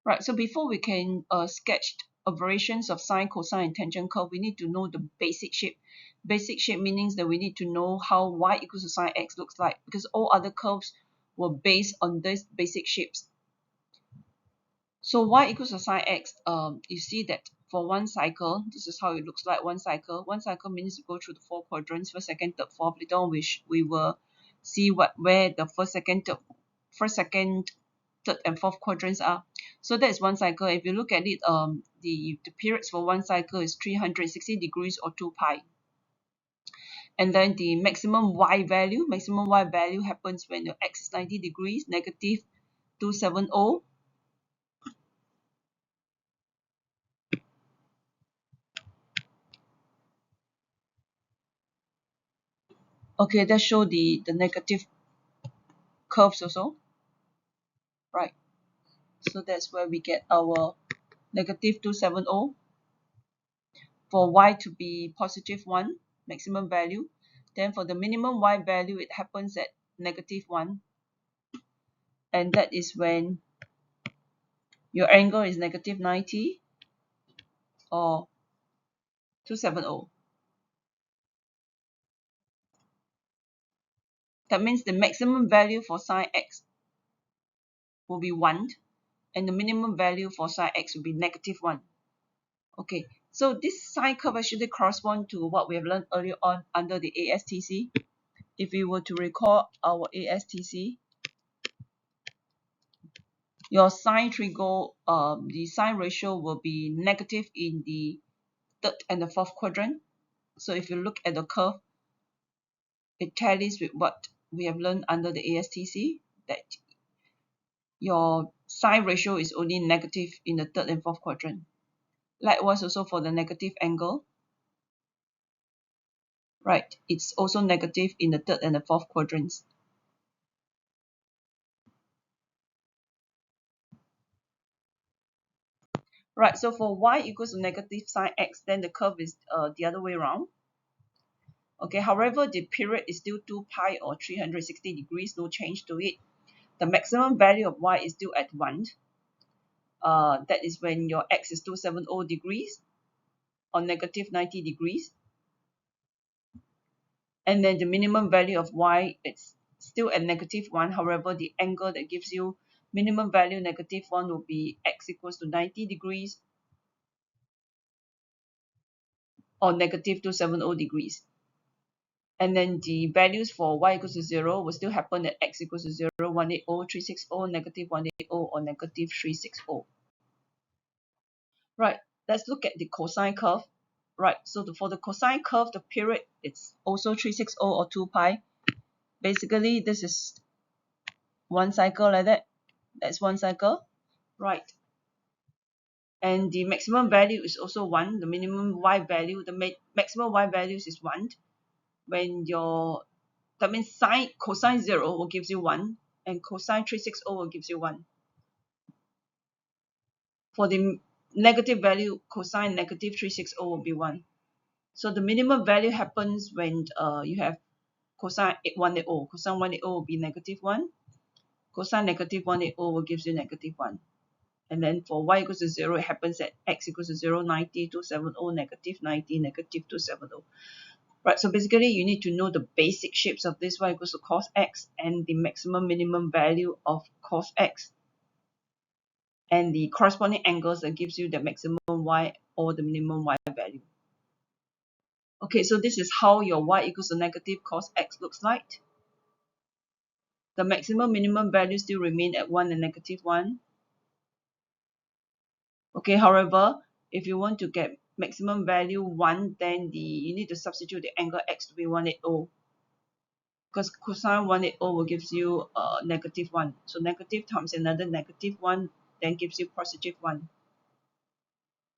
Right, so before we can sketch variations of sine, cosine, and tangent curve, we need to know the basic shape. Basic shape means that we need to know how y equals to sine x looks like, because all other curves were based on these basic shapes. So y equals to sine x, you see that for one cycle, this is how it looks like. One cycle means you go through the 4 quadrants, first, second, third, fourth. Later on, we will see where the first, second, third, and fourth quadrants are. So that is one cycle. If you look at it, the periods for one cycle is 360 degrees or 2 pi. And then the maximum y value happens when your x is 90 degrees, negative 270. Okay, that show the negative curves also, right? So that's where we get our negative 270 for y to be positive 1, maximum value. Then for the minimum y value, it happens at negative 1. And that is when your angle is negative 90 or 270. That means the maximum value for sine x will be 1, and the minimum value for sine x will be negative 1. Okay, so this sine curve actually corresponds to what we have learned earlier on under the ASTC. If we were to recall our ASTC, your sine trigo, the sine ratio will be negative in the third and the fourth quadrant. So if you look at the curve, it tallies with what we have learned under the ASTC, that your sine ratio is only negative in the third and fourth quadrant. Likewise also for the negative angle, right? It's also negative in the third and the fourth quadrants. Right, so for y equals to negative sine x, then the curve is the other way around. Okay, however, the period is still 2 pi or 360 degrees, no change to it. The maximum value of y is still at 1. That is when your x is 270 degrees or negative 90 degrees. And then the minimum value of y, it's still at negative 1. However, the angle that gives you minimum value negative 1 will be x equals to 90 degrees or negative 270 degrees. And then the values for y equals to 0 will still happen at x equals to 0, 180, 360, negative 180, or negative 360. Right, let's look at the cosine curve. Right, so for the cosine curve, the period it's also 360 or 2 pi. Basically, this is one cycle like that. That's one cycle, right? And the maximum value is also 1. The minimum y value, the maximum y values is 1. When that means cosine 0 will gives you 1, and cosine 360 will gives you 1. For the negative value, cosine negative 360 will be 1. So the minimum value happens when you have cosine 180. Cosine 180 will be negative 1. Cosine negative 180 will gives you negative 1. And then for y equals to 0, it happens at x equals to 0, 90, 270, negative 90, negative 270. Right, so basically you need to know the basic shapes of this y equals to cos x and the maximum minimum value of cos x and the corresponding angles that gives you the maximum y or the minimum y value. Okay, so this is how your y equals to negative cos x looks like. The maximum minimum value still remain at 1 and negative 1. Okay, however, if you want to get maximum value 1, then you need to substitute the angle x to be 180, because cosine 180 will gives you negative 1. So negative times another negative 1 then gives you positive 1.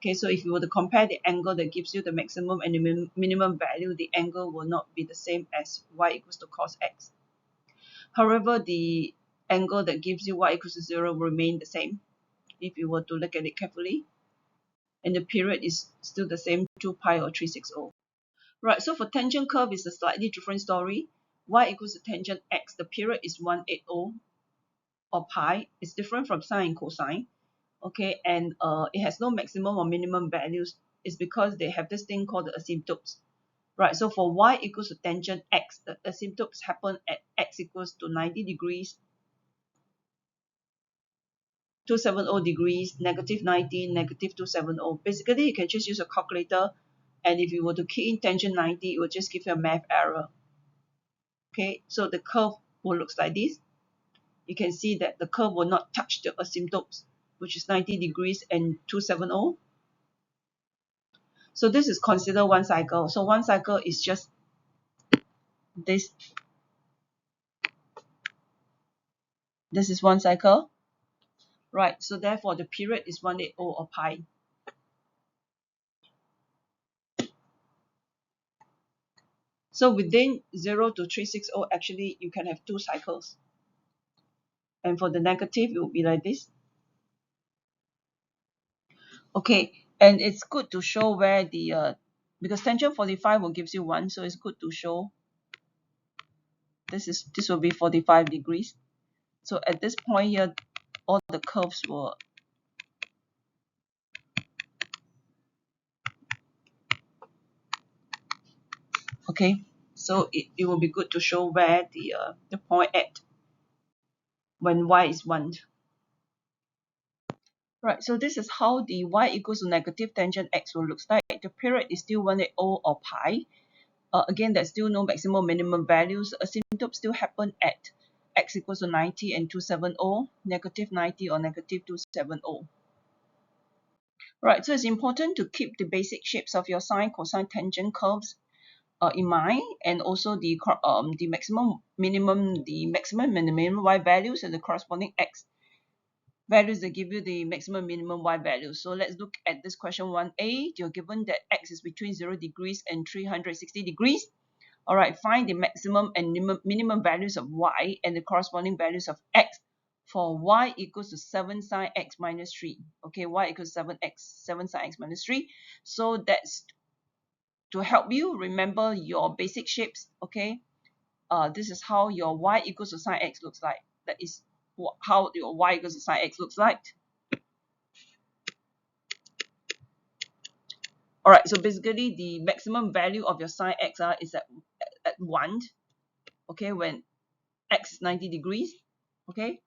Okay, so if you were to compare the angle that gives you the maximum and the minimum value, the angle will not be the same as y equals to cos x. However, the angle that gives you y equals to 0 will remain the same if you were to look at it carefully. And the period is still the same, 2 pi or 360. Right, so for tangent curve is a slightly different story. Y equals to tangent x, the period is 180 or pi. It's different from sine and cosine. okay, and it has no maximum or minimum values, is because they have this thing called the asymptotes, right? So for y equals to tangent x, the asymptotes happen at x equals to 90 degrees, 270 degrees, negative 90, negative 270. Basically, you can just use a calculator, and if you were to key in tangent 90, it will just give you a math error. Okay, so the curve will look like this. You can see that the curve will not touch the asymptotes, which is 90 degrees and 270. So this is considered one cycle. So one cycle is just this. This is one cycle, right? So therefore, the period is 180 or pi. So within 0 to 360, actually, you can have two cycles. And for the negative, it will be like this. Okay, and it's good to show where the because tangent 45 will gives you 1, so it's good to show this will be 45 degrees. So at this point here, all the curves will okay. So it will be good to show where the point at when y is 1. Right, so this is how the y equals to negative tangent x will look like. The period is still 180 or pi. Again, there's still no maximum minimum values. Asymptotes still happen at x equals to 90 and 270, negative 90 or negative 270. Right, so it's important to keep the basic shapes of your sine, cosine, tangent curves in mind, and also the maximum, minimum, and the minimum y values and the corresponding x values that give you the maximum minimum y values. So let's look at this question 1a. You're given that x is between 0 degrees and 360 degrees. All right, find the maximum and minimum values of y and the corresponding values of x for y equals to 7 sine x minus 3. Okay, y equals 7 sine x minus 3. So that's to help you remember your basic shapes. Okay, this is how your y equals to sine x looks like. That is how your y equals to sine x looks like. All right, so basically the maximum value of your sine x is at 1, okay, when x is 90 degrees, okay,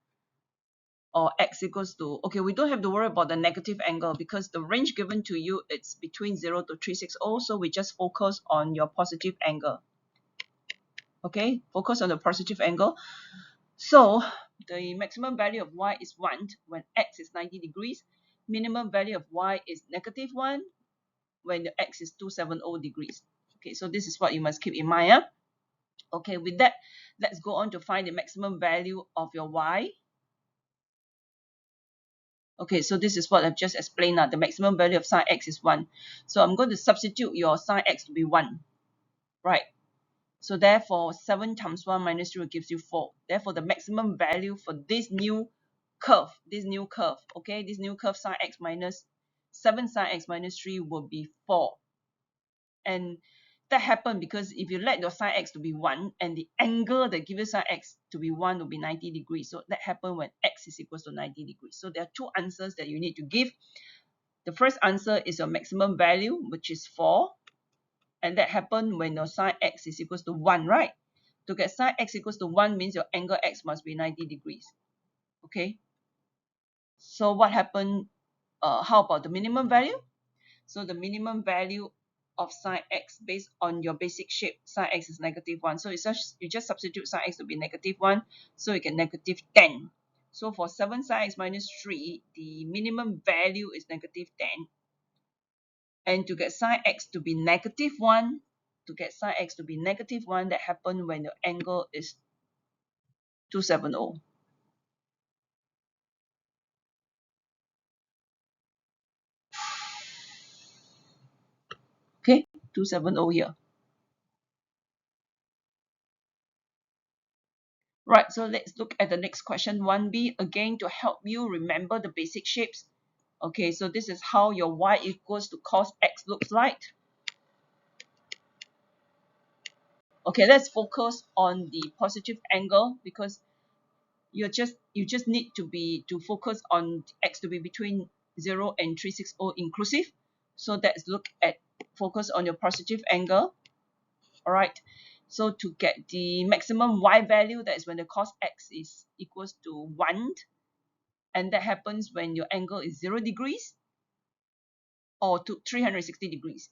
or x equals to, okay, we don't have to worry about the negative angle because the range given to you, it's between 0 to 360, so we just focus on your positive angle. Okay, focus on the positive angle. So the maximum value of y is 1 when x is 90 degrees. Minimum value of y is negative 1 when the x is 270 degrees. Okay, so this is what you must keep in mind. Yeah? Okay, with that, let's go on to find the maximum value of your y. Okay, so this is what I've just explained now. The maximum value of sine x is 1. So I'm going to substitute your sine x to be 1. Right. So therefore, 7 times 1 minus 0 gives you 4. Therefore, the maximum value for this new curve, okay, this new curve sine x minus 7 sine x minus 3 will be 4. And that happened because if you let your sine x to be 1 and the angle that gives you sine x to be 1 will be 90 degrees. So that happened when x is equals to 90 degrees. So there are two answers that you need to give. The first answer is your maximum value, which is 4. And that happened when your sine x is equals to 1, right? To get sine x equals to 1 means your angle x must be 90 degrees. Okay. So what happened? How about the minimum value? So the minimum value of sine x based on your basic shape, sine x is negative 1. So you just substitute sine x to be negative 1. So you get negative 10. So for 7 sine x minus 3, the minimum value is negative 10. And to get sine x to be negative 1, that happened when the angle is 270. Okay, 270 here. Right, so let's look at the next question, 1b, again to help you remember the basic shapes. Okay, so this is how your y equals to cos x looks like. Okay, let's focus on the positive angle because you just need to focus on x to be between 0 and 360 inclusive. So let's look at focus on your positive angle. All right. So to get the maximum y value, that is when the cos x is equals to 1, and that happens when your angle is 0 degrees or to 360 degrees.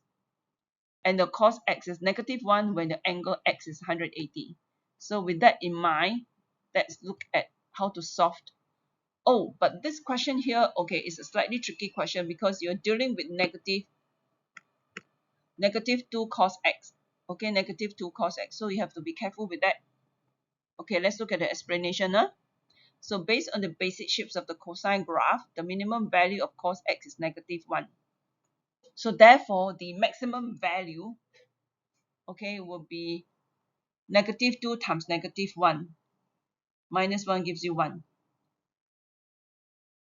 And the cos x is -1 when the angle x is 180. So with that in mind, let's look at how to solve. Oh, but this question here, okay, is a slightly tricky question because you're dealing with negative 2 cos x. Okay, negative 2 cos x. So you have to be careful with that. Okay, let's look at the explanation. So based on the basic shapes of the cosine graph, the minimum value of cos x is -1. So therefore, the maximum value, okay, will be -2 times -1. -1 gives you 1.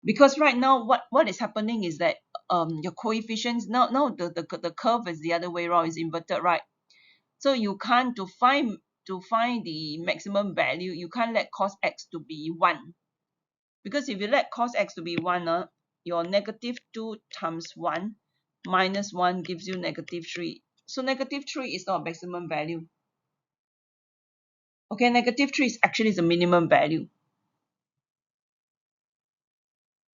Because right now, what is happening is that your coefficients, now the curve is the other way around, is inverted, right? So you can't, to find the maximum value, you can't let cos x to be 1. Because if you let cos x to be 1, your -2 times 1 minus 1 gives you -3. So -3 is not a maximum value. Okay, -3 is actually the minimum value.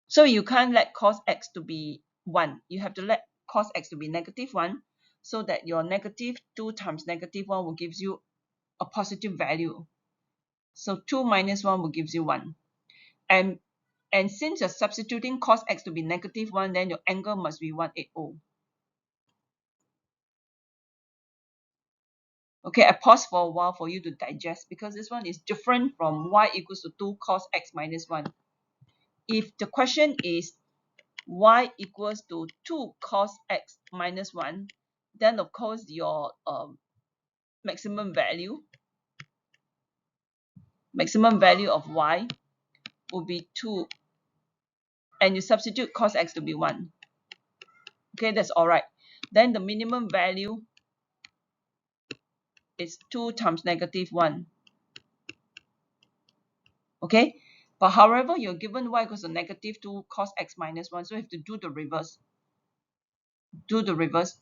So you can't let cos x to be 1. You have to let cos x to be -1, so that your -2 times -1 will gives you a positive value. So 2 minus 1 will gives you 1. And since you're substituting cos x to be -1, then your angle must be 180. Okay, I pause for a while for you to digest, because this one is different from y equals to 2 cos x minus 1. If the question is y equals to 2 cos x minus 1, then of course your maximum value of y will be 2, and you substitute cos x to be 1. Okay, that's all right. Then the minimum value is 2 times -1. Okay, but however, you're given y equals to -2 cos x minus 1, so you have to do the reverse.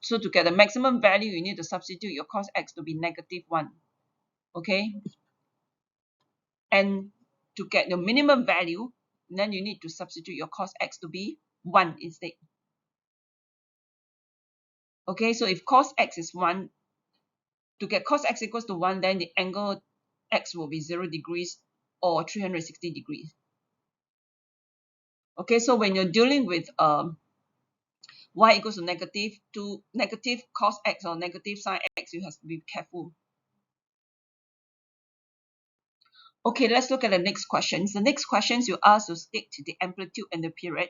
So to get the maximum value, you need to substitute your cos x to be -1. Okay, and to get the minimum value, then you need to substitute your cos x to be 1 instead. Okay, so if cos x is 1, to get cos x equals to 1, then the angle x will be 0 degrees or 360 degrees. Okay, so when you're dealing with y equals to negative cos x or negative sine x, you have to be careful. Okay, let's look at the next questions. The next questions you ask to state the amplitude and the period.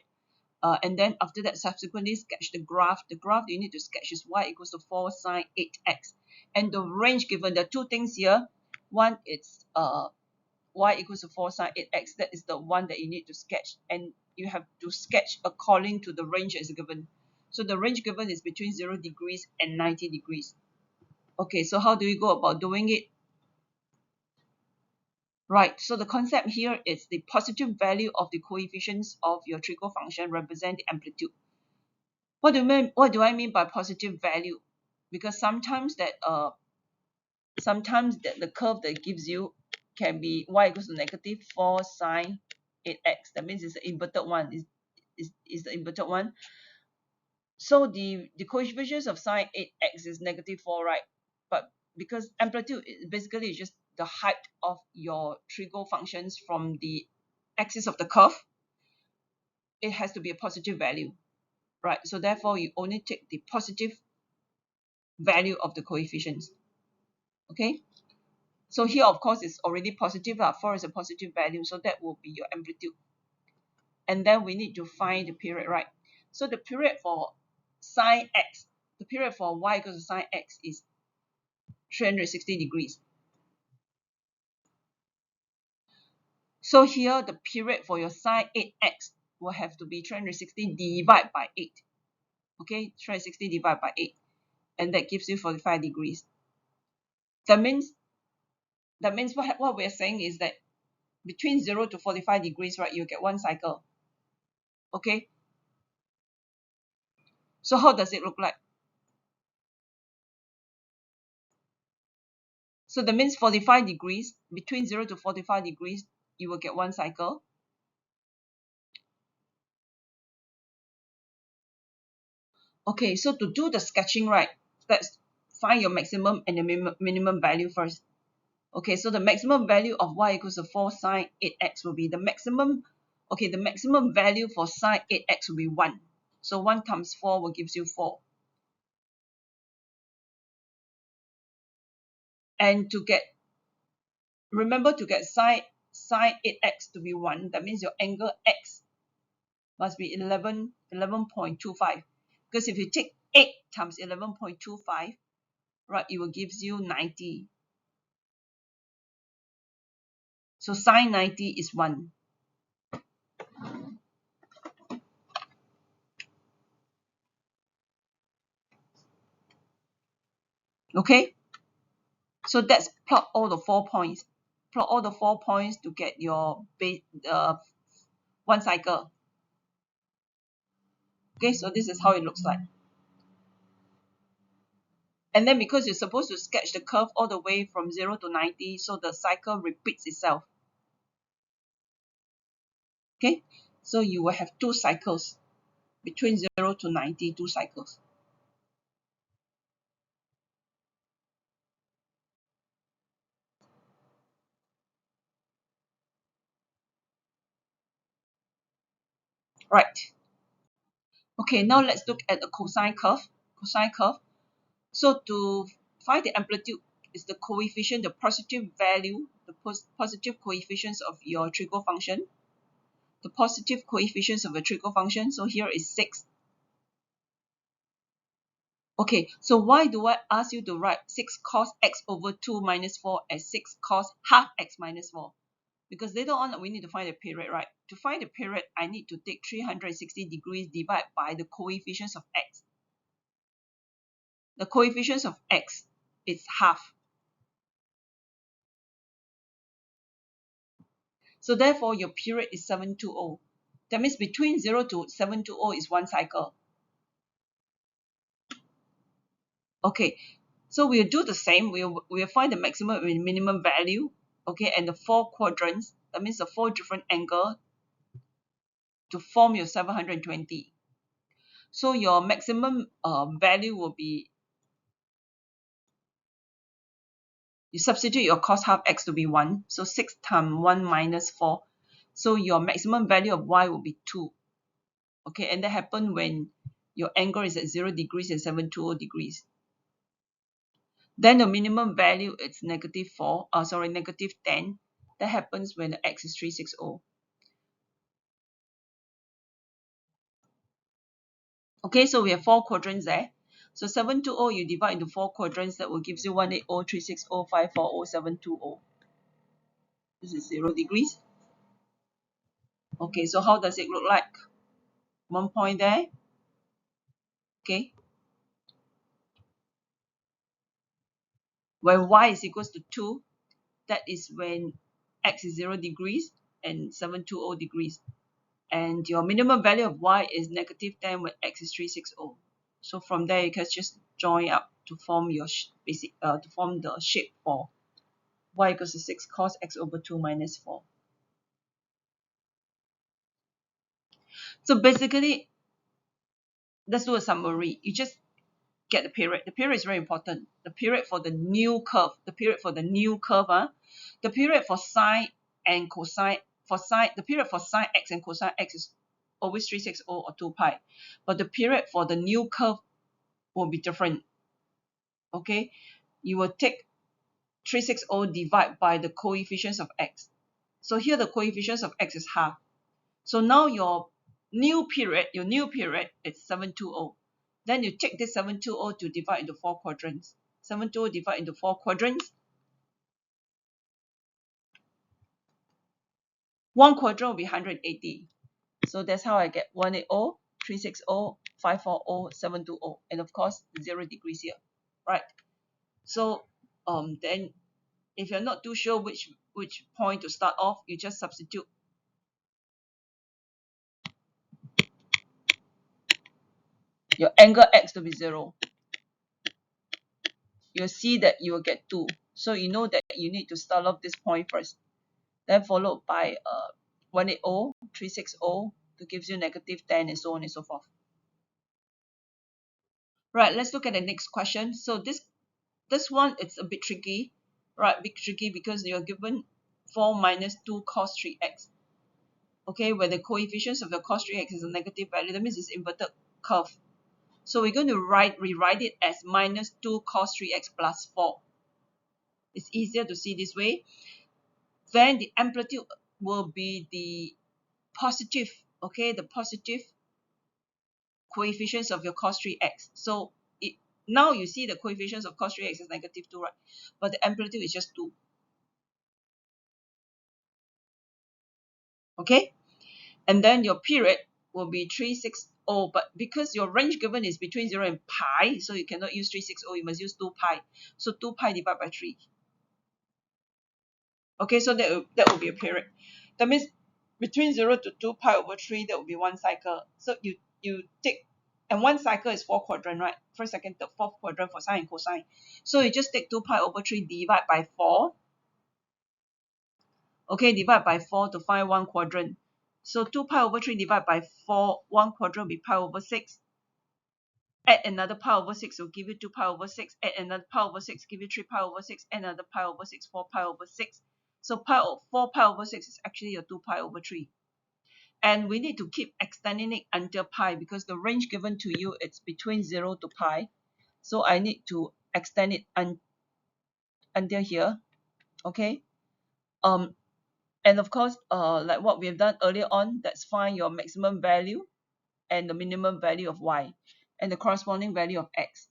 And then after that, subsequently sketch the graph. The graph you need to sketch is y equals to 4 sine 8x. And the range given, there are two things here. One is y equals to 4 sine 8x. That is the one that you need to sketch. And you have to sketch according to the range as given. So the range given is between 0 degrees and 90 degrees. Okay, so how do we go about doing it? Right, so the concept here is the positive value of the coefficients of your trigo function represent the amplitude. What do I mean by positive value? Because sometimes that the curve that gives you can be y equals to -4 sine 8x. That means it's the inverted one. Is the inverted one. So the coefficients of sine 8x is -4, right? But because amplitude basically is just the height of your trigo functions from the axis of the curve, it has to be a positive value, right? So therefore, you only take the positive value of the coefficients. Okay, so here of course it's already positive. 4 is a positive value, so that will be your amplitude. And then we need to find the period, right? So the period for sine x, the period for y equals to sine x is 360 degrees. So here the period for your sine 8x will have to be 360 divided by 8. Okay, 360 divided by 8. And that gives you 45 degrees. That means what we're saying is that between 0 to 45 degrees, right, you get one cycle. Okay, so how does it look like? So that means 45 degrees, between 0 to 45 degrees, you will get one cycle. Okay, so to do the sketching, right, let's find your maximum and the minimum value first. Okay, so the maximum value of y equals to 4 sine 8x will be the maximum. Okay, the maximum value for sine 8x will be 1. So 1 times 4 will gives you 4. And to get, remember to get sine 8x to be 1, that means your angle x must be 11.25. Because if you take 8 times 11.25, right, it will gives you 90. So sine 90 is 1. Okay, so that's plot all the 4 points. Plot all the 4 points to get your one cycle. Okay, so this is how it looks like. And then because you're supposed to sketch the curve all the way from 0 to 90, so the cycle repeats itself. Okay, so you will have 2 cycles. Between 0 to 90, 2 cycles. Right. Okay, now let's look at the cosine curve. Cosine curve. So to find the amplitude is the coefficient, the positive value, the positive coefficients of your trigo function. The positive coefficients of a trigo function. So here is 6. Okay, so why do I ask you to write 6 cos x over 2 minus 4 as 6 cos half x minus 4? Because later on we need to find the period, right? To find the period, I need to take 360 degrees divided by the coefficients of x. The coefficients of x is half. So therefore, your period is 720. That means between 0 to 720 is one cycle. Okay, so we'll do the same. We'll find the maximum and minimum value, okay, and the 4 quadrants. That means the 4 different angles to form your 720. So your maximum value will be, you substitute your cos half x to be 1. So 6 times 1 minus 4. So your maximum value of y will be 2. Okay, and that happens when your angle is at 0 degrees and 720 degrees. Then the minimum value is negative 10. That happens when the x is 360. Okay, so we have 4 quadrants there. So 720 you divide into 4 quadrants, that will give you 180, 360, 540, 720. This is 0 degrees. Okay, so how does it look like? 1 point there. Okay, when y is equals to 2, that is when x is 0 degrees and 720 degrees. And your minimum value of y is negative 10 when x is 360. So from there you can just join up to form your to form the shape for y equals to 6 cos x over 2 minus 4. So basically, let's do a summary. You just get the period. The period is very important. The period for the new curve. The period for the new curve. The period for sine and cosine. The period for sine x and cosine x is always 360 or 2 pi. But the period for the new curve will be different. Okay, you will take 360 divide by the coefficients of x. So here the coefficients of x is half. So now your new period is 720. Then you take this 720 to divide into 4 quadrants. 720 divide into 4 quadrants. One quadrant will be 180. So that's how I get 180, 360, 540, 720. And of course, 0 degrees here. Right. So then if you're not too sure which which point to start off, you just substitute your angle x to be 0. You'll see that you will get 2. So you know that you need to start off this point first, then followed by 180, 360 to gives you -10, and so on and so forth. Right, let's look at the next question. So this one, it's a bit tricky, right? A bit tricky because you're given 4 minus 2 cos 3x. Okay, where the coefficients of the cos 3x is a negative value, that means it's inverted curve. So we're going to rewrite it as minus 2 cos 3x plus 4. It's easier to see this way. Then the amplitude will be the positive, okay, the positive coefficients of your cos 3x. So now you see the coefficients of cos 3x is -2, right? But the amplitude is just 2. Okay? And then your period will be 360, but because your range given is between 0 and pi, so you cannot use 360, you must use 2 pi. So 2 pi divided by 3. Okay, so that will be a period. That means between 0 to 2 pi over 3, that will be one cycle. So you take, and one cycle is 4 quadrant, right? First, second, third, fourth quadrant for sine and cosine. So you just take 2 pi over 3 divide by 4. Okay, divide by 4 to find one quadrant. So 2 pi over 3 divided by 4, one quadrant will be pi over 6. Add another pi over 6 will give you 2 pi over 6. Add another pi over 6, give you 3 pi over 6. Add another pi over 6, 4 pi over 6. So 4 pi over 6 is actually your 2 pi over 3. And we need to keep extending it until pi because the range given to you it's between 0 to pi. So I need to extend it until here. Okay. And of course, like what we have done earlier on, that's find your maximum value and the minimum value of y and the corresponding value of x.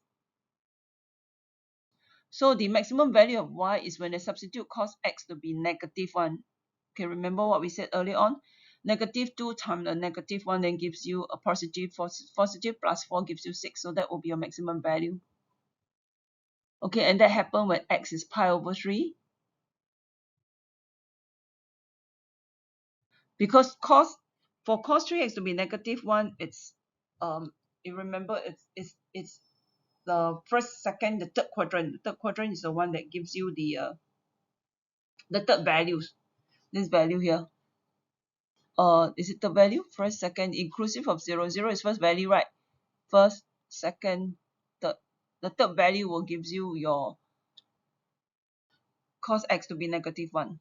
So the maximum value of y is when I substitute cos x to be -1. Okay, remember what we said earlier on? -2 times the -1 then gives you a positive. Positive plus 4 gives you 6. So that will be your maximum value. Okay, and that happens when x is pi over 3. Because for cos 3x to be -1, it's you remember it's the first, second, the third quadrant. The third quadrant is the one that gives you the third values. This value here. Is it the value? First, second, inclusive of 0. 0 is first value, right? First, second, third. The third value will gives you your cos x to be -1.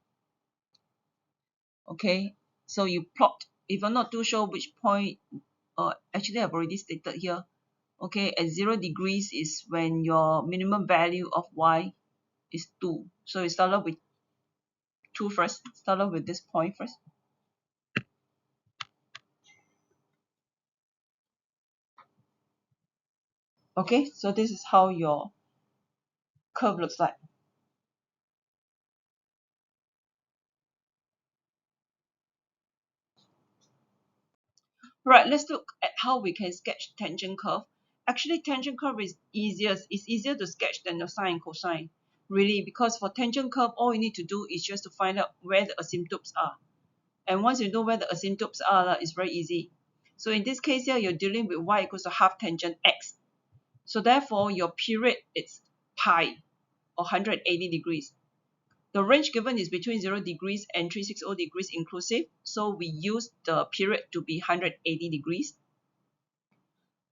Okay, so you plot. If you're not too sure which point, actually I've already stated here. Okay, at 0 degrees is when your minimum value of y is 2. So you start off with 2 first. Start off with this point first. Okay, so this is how your curve looks like. Right, let's look at how we can sketch tangent curve. Actually, tangent curve is easier to sketch than the sine and cosine. Really, because for tangent curve, all you need to do is just to find out where the asymptotes are. And once you know where the asymptotes are, it's very easy. So in this case here, you're dealing with y equals to half tangent x. So therefore, your period is pi, or 180 degrees. The range given is between 0 degrees and 360 degrees inclusive. So we use the period to be 180 degrees.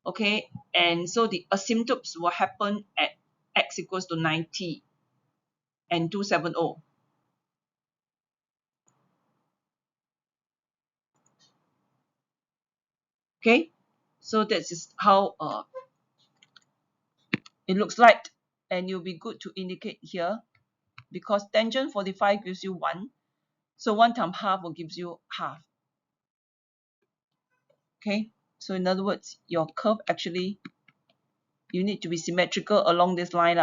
Okay, and so the asymptotes will happen at x equals to 90 and 270. Okay, so that is how it looks like, and you'll be good to indicate here because tangent 45 gives you 1. So 1 times half will gives you half. Okay, so in other words, your curve actually, you need to be symmetrical along this line.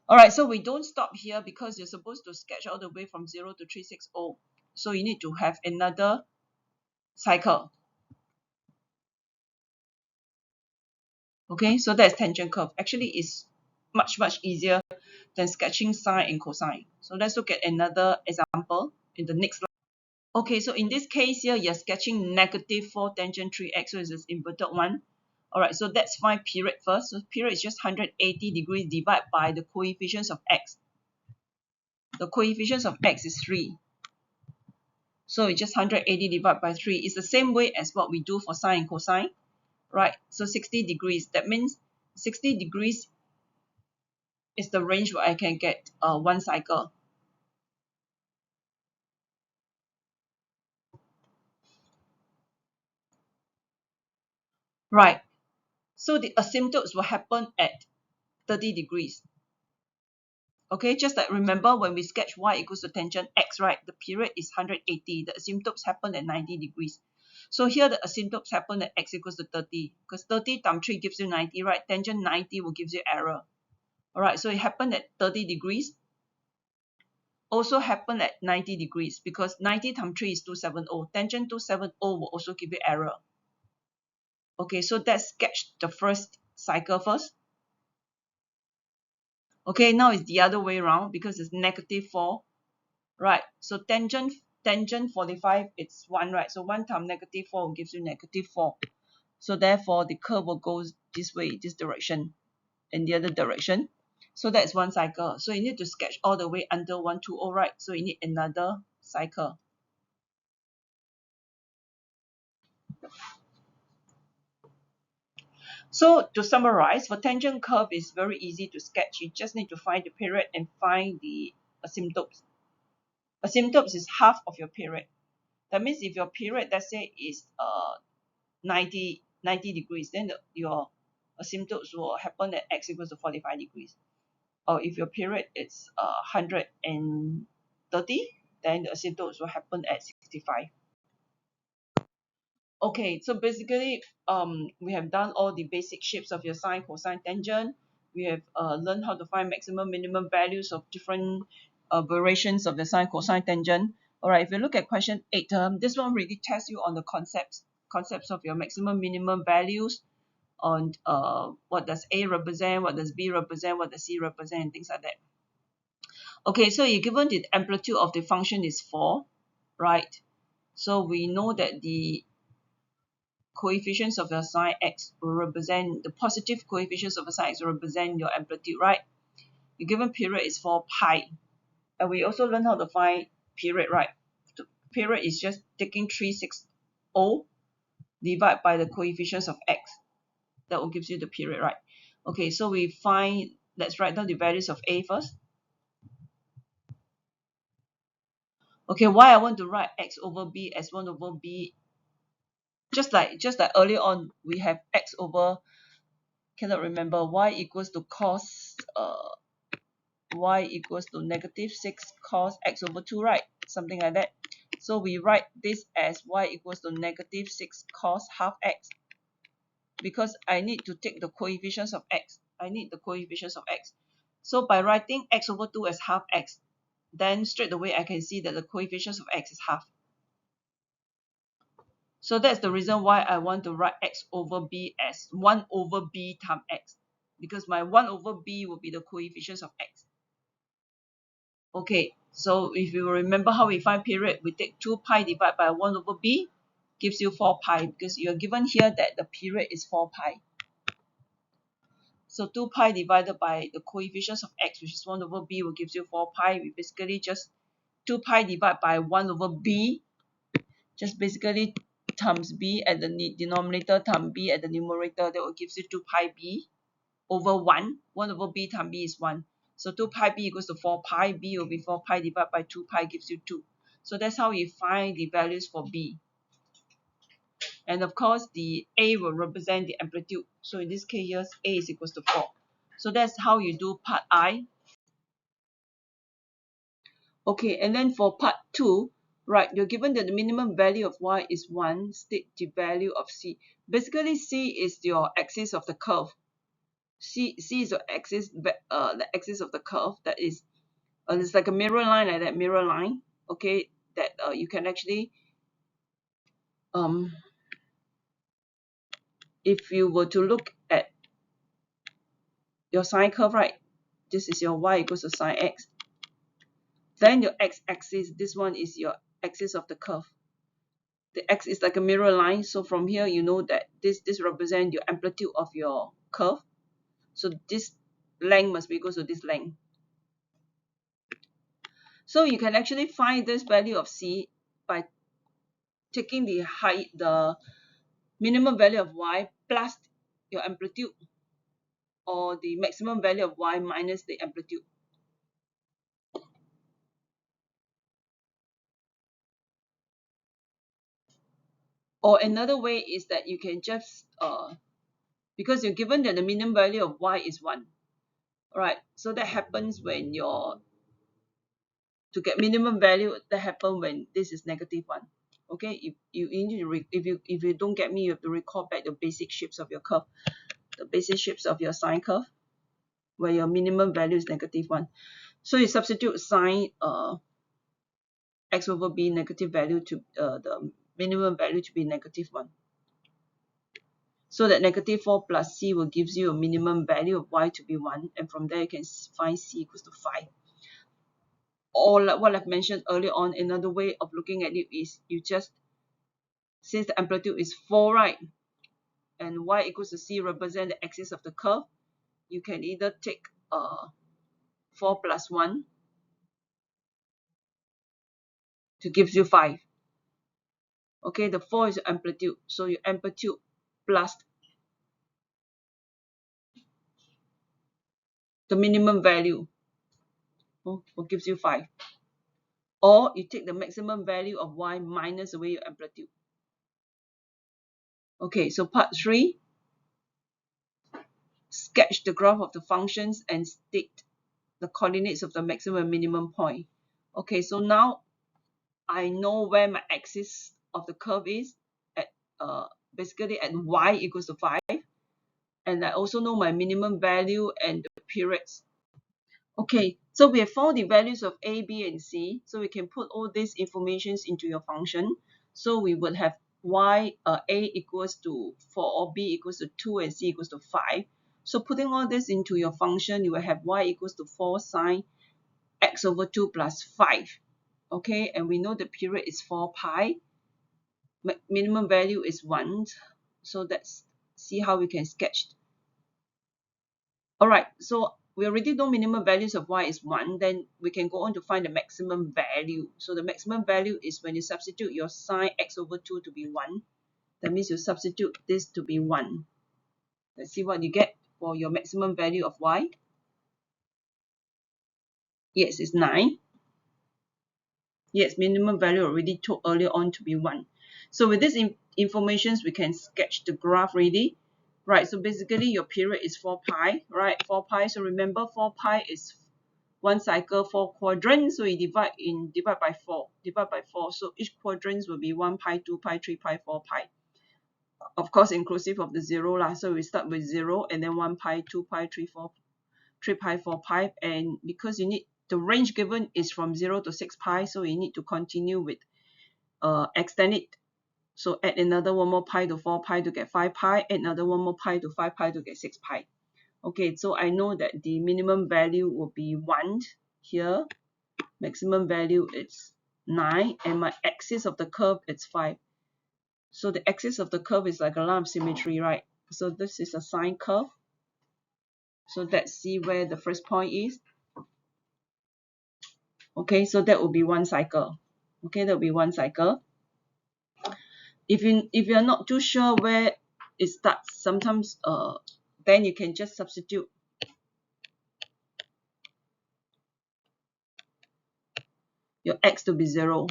Alright, so we don't stop here because you're supposed to sketch all the way from 0 to 360. So you need to have another cycle. Okay, so that's tangent curve. Actually, it's much easier than sketching sine and cosine. So let's look at another example in the next slide. Okay, so in this case here, you're sketching negative 4 tangent 3x, so it's this inverted one. Alright, so let's find period first. So period is just 180 degrees divided by the coefficients of x. The coefficients of x is 3. So it's just 180 divided by 3. It's the same way as what we do for sine and cosine. Right, so 60 degrees. That means 60 degrees is the range where I can get one cycle. Right, so the asymptotes will happen at 30 degrees. Okay, just like remember when we sketch y equals to tangent x, right? The period is 180. The asymptotes happen at 90 degrees. So here the asymptotes happen at x equals to 30. Because 30 times 3 gives you 90, right? Tangent 90 will give you error. Alright, so it happened at 30 degrees. Also happen at 90 degrees because 90 times 3 is 270. Tangent 270 will also give you error. Okay, so let's sketch the first cycle first. Okay, now it's the other way around because it's negative 4. Right, so tangent 45, it's 1, right? So 1 times negative 4 gives you negative 4. So therefore, the curve will go this way, this direction, and the other direction. So that's one cycle. So you need to sketch all the way until 120, right? So you need another cycle. So to summarize, for tangent curve, it's very easy to sketch. You just need to find the period and find the asymptotes. Asymptotes is half of your period. That means if your period, let's say, is 90 degrees, then your asymptotes will happen at x equals to 45 degrees. Or if your period is 130, then the asymptotes will happen at 65. Okay, so basically, we have done all the basic shapes of your sine, cosine, tangent. We have learned how to find maximum, minimum values of different variations of the sine, cosine, tangent. All right, if you look at question 8, this one really tests you on the concepts of your maximum, minimum values, on what does A represent, what does B represent, what does C represent, and things like that. Okay, so you're given the amplitude of the function is 4, right? So we know that the coefficients of your sine x will represent the positive coefficients of a sine x will represent your amplitude, right? The given period is 4 pi. And we also learn how to find period, right? The period is just taking 360 divided by the coefficients of x. That will give you the period, right? Okay, so we find, let's write down the values of A first. Okay, why I want to write x over b as 1 over b, just like earlier on, we have x over, cannot remember, y equals to cos y equals to negative 6 cos x over 2, right? Something like that. So we write this as y equals to negative 6 cos half x, because I need to take the coefficients of x. I need the coefficients of x. So by writing x over 2 as half x, then straight away I can see that the coefficients of x is half. So that's the reason why I want to write x over b as 1 over b times x, because my 1 over b will be the coefficients of x. Okay, so if you remember how we find period, we take 2 pi divided by 1 over b, gives you 4 pi, because you're given here that the period is 4 pi. So 2 pi divided by the coefficients of x, which is 1 over b, will give you 4 pi. We basically just 2 pi divided by 1 over b, just basically times b at the denominator times b at the numerator. That will give you 2 pi b over 1. 1 over b times b is 1. So 2 pi b equals to 4 pi. B will be 4 pi divided by 2 pi gives you 2. So that's how we find the values for b. And of course, the A will represent the amplitude. So in this case, here, A is equals to 4. So that's how you do part I. Okay, and then for part 2, right, you're given that the minimum value of y is 1, state the value of c. Basically, c is your axis of the curve. C is the axis of the curve. That is, it's like a mirror line, like that mirror line. Okay, that you can actually, if you were to look at your sine curve, right, this is your y equals to sine x. Then your x-axis, this one is your axis of the curve. The x is like a mirror line, so from here you know that this represents your amplitude of your curve. So this length must be equal to this length. So you can actually find this value of c by taking the minimum value of y plus your amplitude, or the maximum value of y minus the amplitude. Or another way is that you can just because you're given that the minimum value of y is 1. Right, so that happens when to get minimum value, that happen when this is -1. Okay, if you need to if you don't get me, you have to recall back the basic shapes of your curve, the basic shapes of your sine curve, where your minimum value is -1. So you substitute sine x over b negative value to the minimum value to be -1. So that -4 plus c will gives you a minimum value of y to be 1, and from there you can find c equals to 5. Or like what I've mentioned earlier on, another way of looking at it is you just, since the amplitude is 4, right, and y equals to c represent the axis of the curve, you can either take 4 plus 1 to gives you 5. Okay, the 4 is your amplitude, so your amplitude plus the minimum value will gives you 5. Or you take the maximum value of y minus away your amplitude. Okay, so part 3, sketch the graph of the functions and state the coordinates of the maximum and minimum point. Okay, so now I know where my axis of the curve is at basically at y equals to 5, and I also know my minimum value and the periods. Okay, so we have found the values of a, b, and c, so we can put all these informations into your function. So we would have a equals to 4, or b equals to 2, and c equals to 5. So putting all this into your function, you will have y equals to 4 sine x over 2 plus 5. Okay, and we know the period is 4 pi. Minimum value is 1. So let's see how we can sketch. Alright, so we already know minimum values of y is 1. Then we can go on to find the maximum value. So the maximum value is when you substitute your sine x over 2 to be 1. That means you substitute this to be 1. Let's see what you get for your maximum value of y. Yes, it's 9. Yes, minimum value already told earlier on to be 1. So with this information, we can sketch the graph really. Right, so basically your period is 4 pi, right? 4 pi, so remember 4 pi is one cycle, 4 quadrants, so you divide by 4. So each quadrant will be 1 pi, 2 pi, 3 pi, 4 pi. Of course, inclusive of the 0 lah. So we start with 0 and then 1 pi, 2 pi, 3 pi, 4 pi, and because you need the range given is from 0 to 6 pi, so you need to continue with extend it. So add another 1 more pi to 4 pi to get 5 pi, add another 1 more pi to 5 pi to get 6 pi. Okay, so I know that the minimum value will be 1 here, maximum value is 9, and my axis of the curve is 5. So the axis of the curve is like a line of symmetry, right? So this is a sine curve. So let's see where the first point is. Okay, so that will be one cycle. Okay, that will be one cycle. If you're not too sure where it starts, sometimes then you can just substitute your x to be 0,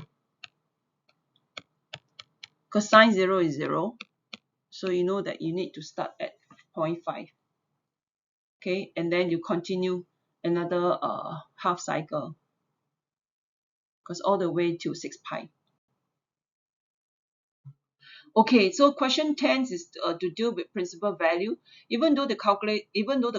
because sine 0 is 0, so you know that you need to start at 0.5. Okay, and then you continue another half cycle, because all the way to 6 pi. Okay, so question 10 is to deal with principal value. Even though the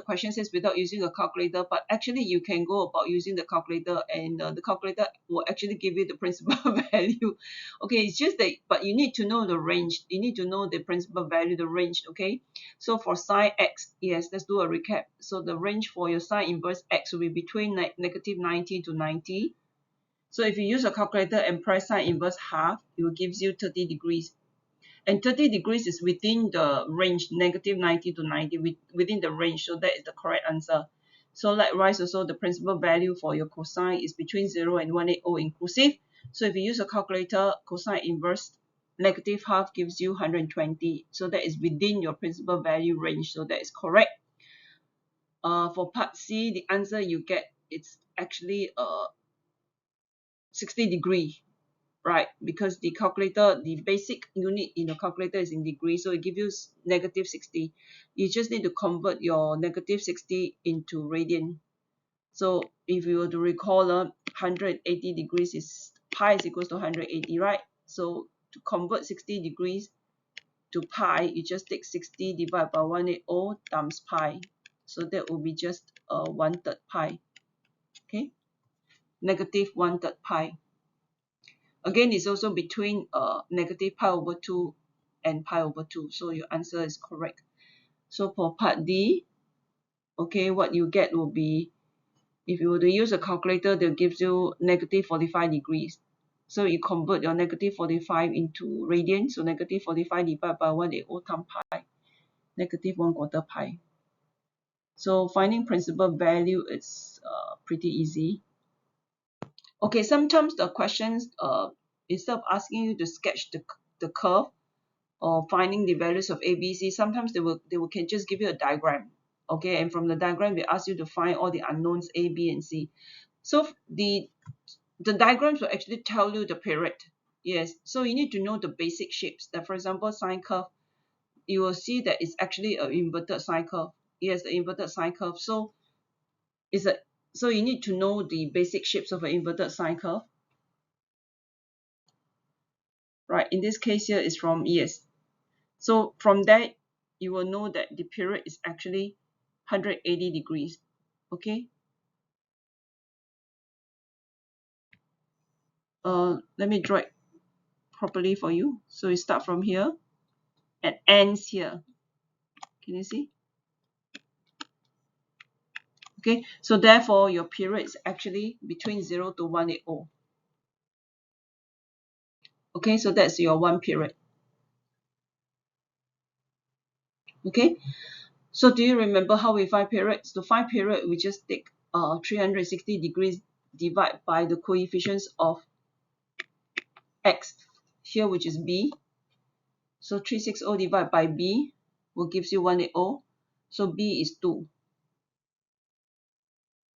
question says without using a calculator, but actually you can go about using the calculator, and the calculator will actually give you the principal value. Okay, it's just that, but you need to know the range. You need to know the principal value, the range. Okay, so for sine x, yes, let's do a recap. So the range for your sine inverse x will be between negative 90 to 90. So if you use a calculator and press sine inverse half, it will give you 30 degrees. And 30 degrees is within the range, negative 90 to 90, within the range. So that is the correct answer. So likewise, also the principal value for your cosine is between 0 and 180 inclusive. So if you use a calculator, cosine inverse negative half gives you 120. So that is within your principal value range. So that is correct. For part C, the answer you get, it's actually 60 degree. Right, because the calculator, the basic unit in the calculator is in degrees, so it gives you negative 60. You just need to convert your negative 60 into radian. So if you were to recall, 180 degrees is pi is equals to 180, right? So to convert 60 degrees to pi, you just take 60 divided by 180 times pi. So that will be just 1/3 pi. Okay, negative 1/3 pi. Again, it's also between negative pi over 2 and pi over 2. So your answer is correct. So for part D, okay, what you get will be, if you were to use a calculator, they'll give you negative 45 degrees. So you convert your negative 45 into radian. So negative 45 divided by 180 times pi, negative 1/4 pi. So finding principal value is pretty easy. Okay, sometimes the questions, instead of asking you to sketch the curve, or finding the values of A, B, C, sometimes they can just give you a diagram. Okay, and from the diagram, they ask you to find all the unknowns A, B, and C. So the diagrams will actually tell you the period. Yes, so you need to know the basic shapes. That, for example, sine curve, you will see that it's actually an inverted sine curve. Yes, the inverted sine curve. So so you need to know the basic shapes of an inverted sine curve. Right, in this case here is from yes. So from that, you will know that the period is actually 180 degrees. Okay. Let me draw it properly for you. So you start from here and ends here. Can you see? Okay. So therefore, your period is actually between 0 to 180. Okay. So that's your one period. Okay. So do you remember how we find periods? To find period, we just take 360 degrees divide by the coefficients of x here, which is b. So 360 divided by b will gives you 180. So b is 2.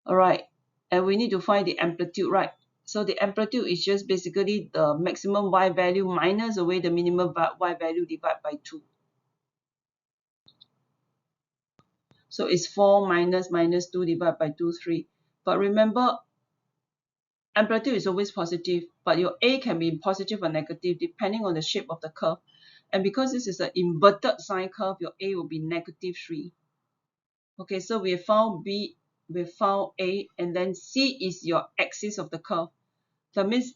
Alright, and we need to find the amplitude, right? So the amplitude is just basically the maximum y value minus away the minimum y value divided by 2. So it's 4 minus 2 divided by 2, 3. But remember, amplitude is always positive, but your a can be positive or negative depending on the shape of the curve. And because this is an inverted sine curve, your a will be negative 3. Okay, so we have found B, we have found A, and then C is your axis of the curve. That means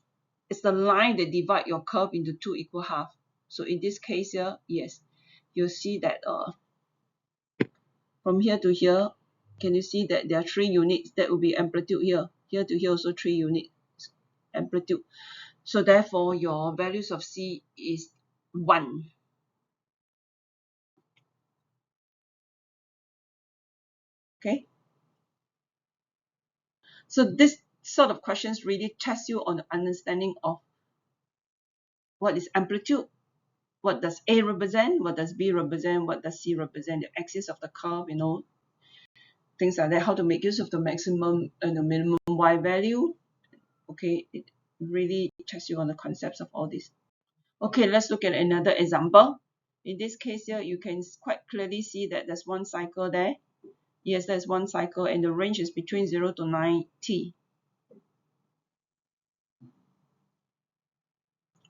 it's the line that divides your curve into two equal halves. So in this case here, yes, you'll see that from here to here, can you see that there are 3 units? That will be amplitude here. Here to here also 3 units amplitude. So therefore, your values of C is 1. Okay. So this sort of questions really test you on the understanding of what is amplitude, what does A represent, what does B represent, what does C represent, the axis of the curve, things like that, how to make use of the maximum and the minimum y value. Okay, it really checks you on the concepts of all this. Okay, let's look at another example. In this case here, you can quite clearly see that there's one cycle there. Yes, there's one cycle, and the range is between 0 to 90.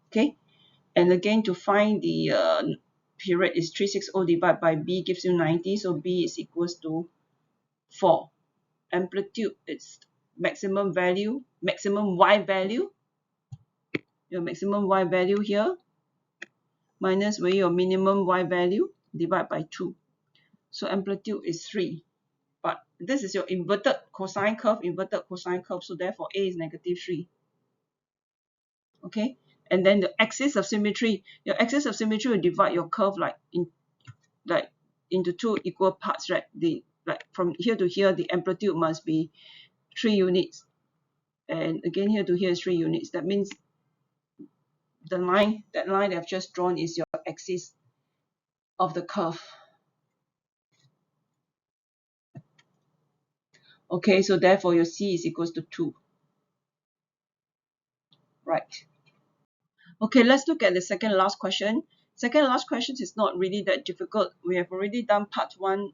Okay, And again, to find the period is 360 divided by b gives you 90, so b is equals to 4. Amplitude is maximum value, maximum y value, your maximum y value here, minus where your minimum y value, divided by 2. So amplitude is 3. But this is your inverted cosine curve, so therefore a is negative 3. Okay, and then the axis of symmetry, your axis of symmetry will divide your curve into two equal parts, right? Like from here to here, the amplitude must be 3 units, and again here to here is 3 units. That means that line that I've just drawn is your axis of the curve. Okay, so therefore your C is equals to 2. Right. Okay, let's look at the second last question. Second last question is not really that difficult. We have already done part 1,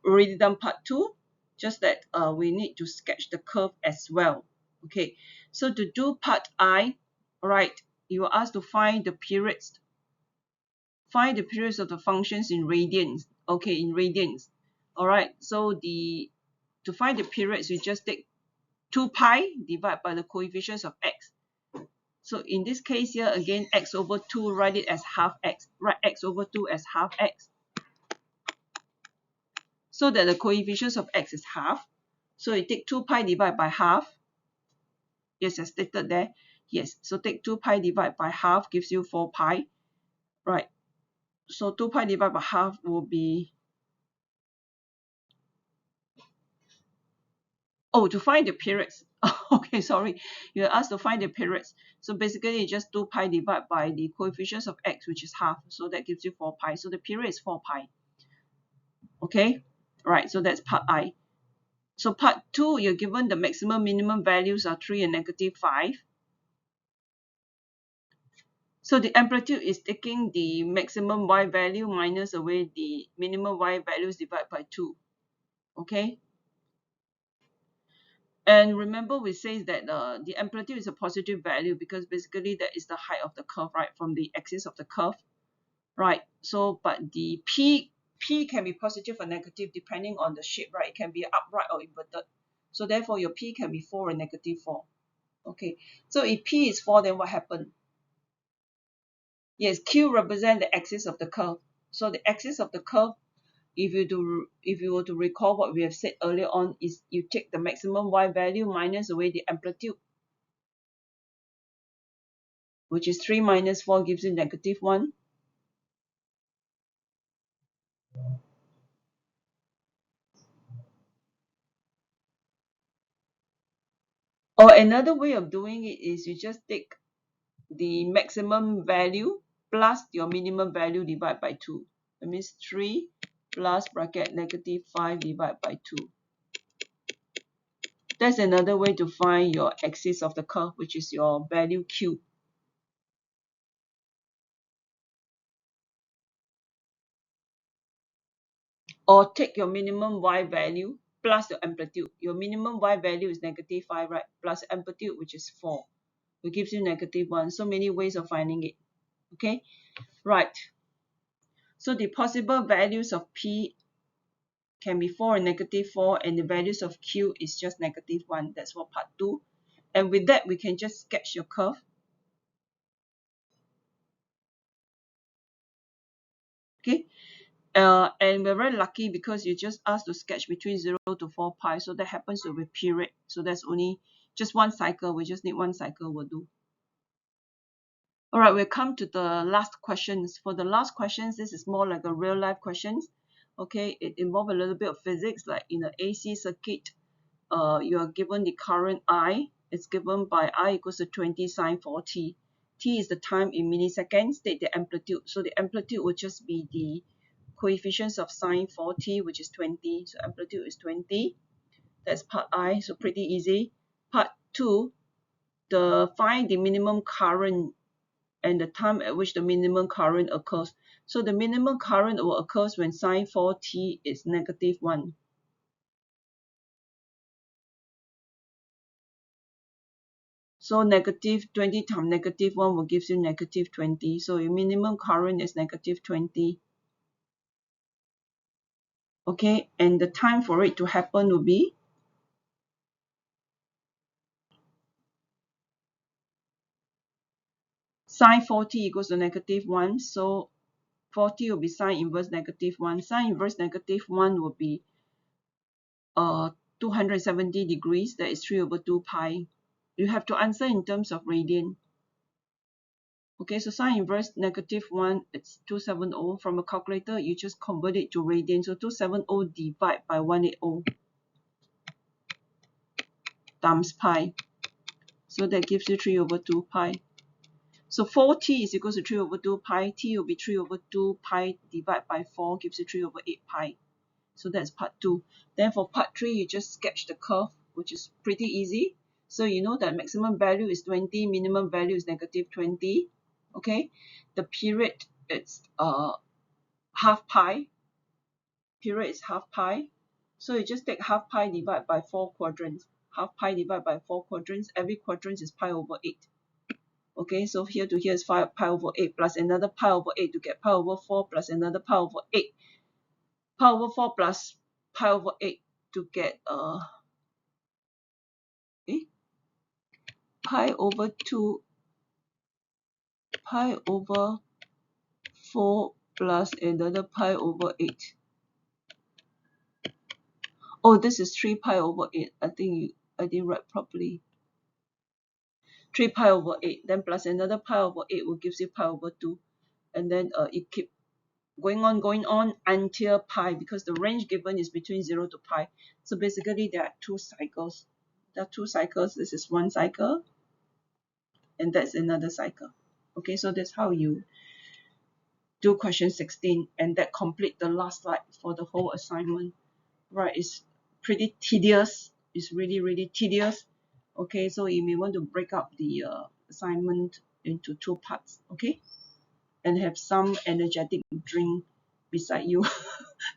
already done part 2, just that we need to sketch the curve as well. Okay, so to do part I, right, you are asked to find the periods of the functions in radians. Okay, in radians. All right, so to find the periods, we just take 2 pi divided by the coefficients of x. So in this case here, again, x over 2, write it as half x. Write x over 2 as half x. So that the coefficients of x is half. So you take 2 pi divided by half. Yes, as stated there. Yes, so take 2 pi divided by half gives you 4 pi. Right. So 2 pi divided by half will be... Oh, to find the periods. Okay, sorry. You're asked to find the periods. So basically, it's just 2 pi divided by the coefficients of x, which is half. So that gives you 4 pi. So the period is 4 pi. Okay? Right, so that's part I. So part 2, you're given the maximum minimum values are 3 and negative 5. So the amplitude is taking the maximum y value minus away the minimum y values divided by 2. Okay? And remember we say that the amplitude is a positive value because basically that is the height of the curve, right, from the axis of the curve. Right, so but the P can be positive or negative depending on the shape, right? It can be upright or inverted. So therefore your P can be 4 and negative 4. Okay, so if P is 4, then what happened? Yes, Q represents the axis of the curve. So the axis of the curve, if you were to recall what we have said earlier on, is you take the maximum y value minus away the amplitude, which is 3 minus 4 gives you negative 1. Or another way of doing it is you just take the maximum value plus your minimum value divided by 2. That means 3 plus bracket negative 5 divided by 2. That's another way to find your axis of the curve, which is your value Q. Or take your minimum y value plus your amplitude. Your minimum y value is negative 5, right? Plus amplitude, which is 4. It gives you negative 1. So many ways of finding it. Okay? Right. So the possible values of P can be 4 and negative 4, and the values of Q is just negative 1. That's for part 2. And with that, we can just sketch your curve. Okay? And we're very lucky because you just asked to sketch between 0 to 4 pi. So that happens to be period. So that's only just one cycle. We just need one cycle will do. All right, we'll come to the last questions. For the last questions, this is more like a real life questions. Okay, it involves a little bit of physics, like in an AC circuit. You are given the current I. It's given by I equals to 20 sine 4t. T is the time in milliseconds. State the amplitude. So the amplitude will just be the coefficients of sine 4t, which is 20. So amplitude is 20. That's part I. So pretty easy. Part 2, find the minimum current and the time at which the minimum current occurs. So the minimum current will occur when sine 4t is negative 1. So negative 20 times negative 1 will give you negative 20. So your minimum current is negative 20. Okay, and the time for it to happen will be sine 40 equals to negative 1. So 40 will be sine inverse negative 1. Sine inverse negative 1 will be 270 degrees. That is 3 over 2 pi. You have to answer in terms of radian. Okay, so sine inverse negative 1, it's 270. From a calculator, you just convert it to radian. So 270 divided by 180 times pi. So that gives you 3 over 2 pi. So 4t is equal to 3 over 2 pi. T will be 3 over 2 pi divided by 4 gives you 3 over 8 pi. So that's part 2. Then for part 3, you just sketch the curve, which is pretty easy. So you know that maximum value is 20, minimum value is negative 20. Okay, the period it's half pi. Period is half pi. So you just take half pi divided by 4 quadrants. Half pi divided by 4 quadrants. Every quadrant is pi over 8. Okay, so here to here is pi over 8 plus another pi over 8 to get pi over 4 plus another pi over 8. Pi over 4 plus pi over 8 to get pi over 2 pi over 4 plus another pi over 8. Oh, this is 3 pi over 8. I think I didn't write properly. 3 pi over 8, then plus another pi over 8 will give you pi over 2. And then it keep going on until pi, because the range given is between 0 to pi. So basically there are 2 cycles. There are 2 cycles. This is one cycle and that's another cycle. Okay, so that's how you do question 16, and that complete the last slide for the whole assignment. Right, it's pretty tedious. It's really tedious. Okay, so you may want to break up the assignment into 2 parts. Okay, and have some energetic drink beside you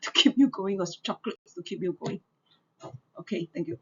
to keep you going, or chocolates to keep you going. Okay, thank you.